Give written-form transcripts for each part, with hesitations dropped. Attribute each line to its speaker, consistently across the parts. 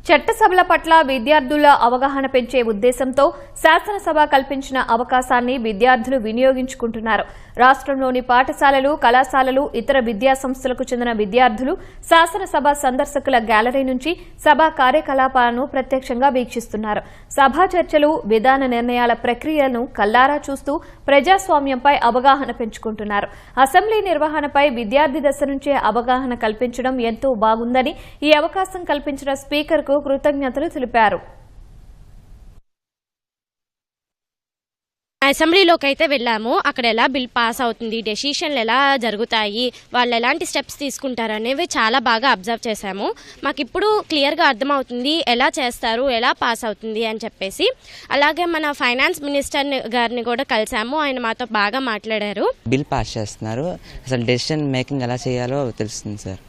Speaker 1: చట్టసభల పట్ల విద్యార్థుల అవగాహన పెంచే ఉద్దేశంతో శాసనసభ కల్పించిన అవకాశాన్ని విద్యార్థులు వినియోగించుకుంటున్నారు. రాష్ట్రంలోని పాఠశాలలు, కళాశాలలు, ఇతర విద్యా సంస్థలకు చెందిన విద్యార్థులు శాసనసభ సందర్శకుల గ్యాలరీ నుంచి సభా కార్యకలాపాలను ప్రత్యక్షంగా వీక్షిస్తున్నారు. సభా చర్చలు, విధాన నిర్ణయాల ప్రక్రియలను కల్లారా చూస్తూ ప్రజాస్వామ్యంపై అవగాహన పెంచుకుంటున్నారు. అసెంబ్లీ నిర్వహణపై విద్యార్థి దశ నుంచే అవగాహన కల్పించడం ఎంతో బాగుందని ఈ అవకాశం కల్పించిన స్పీకర్ కృతజ్ఞతలు తెలిపారు.
Speaker 2: అసెంబ్లీలోకి అయితే వెళ్ళాము. అక్కడ ఎలా బిల్ పాస్ అవుతుంది, డెసిషన్లు ఎలా జరుగుతాయి, వాళ్ళు ఎలాంటి స్టెప్స్ తీసుకుంటారు అనేవి చాలా బాగా అబ్జర్వ్ చేశాము. మాకు ఇప్పుడు క్లియర్గా అర్థమవుతుంది ఎలా చేస్తారు, ఎలా పాస్ అవుతుంది అని చెప్పేసి. అలాగే మన ఫైనాన్స్ మినిస్టర్ గారిని కూడా కలిసాము. ఆయన మాతో బాగా మాట్లాడారు.
Speaker 3: బిల్ పాస్ చేస్తున్నారు, అసలు డెసిషన్ మేకింగ్ ఎలా చేయాలో తెలుస్తుంది సార్.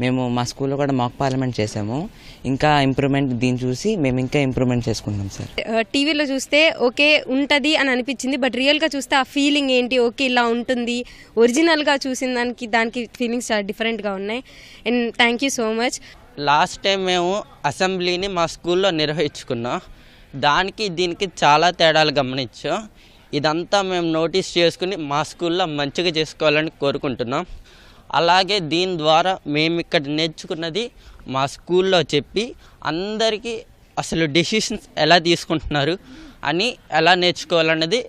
Speaker 3: మేము మా స్కూల్లో కూడా మాక్ పార్లమెంట్ చేసాము. ఇంకా ఇంప్రూవ్మెంట్ దీన్ని చూసి మేము ఇంకా ఇంప్రూవ్మెంట్ చేసుకుంటాం సార్.
Speaker 4: టీవీలో చూస్తే ఓకే ఉంటుంది అని అనిపించింది, బట్ రియల్గా చూస్తే ఆ ఫీలింగ్ ఏంటి, ఓకే ఇలా ఉంటుంది, ఒరిజినల్గా చూసిన దానికి ఫీలింగ్స్ చాలా డిఫరెంట్గా ఉన్నాయి. And thank you so much.
Speaker 5: Last time మేము అసెంబ్లీని మా స్కూల్లో నిర్వహించుకున్నాం. దానికి దీనికి చాలా తేడాలు గమనించాం. ఇదంతా మేము నోటీస్ చేసుకుని మా స్కూల్లో మంచిగా చేసుకోవాలని కోరుకుంటున్నాం. అలాగే దీని ద్వారా మేము ఇక్కడ నేర్చుకున్నది మా స్కూల్లో చెప్పి అందరికీ అసలు డెసిషన్స్ ఎలా తీసుకుంటున్నారు అని ఎలా నేర్చుకోవాలన్నది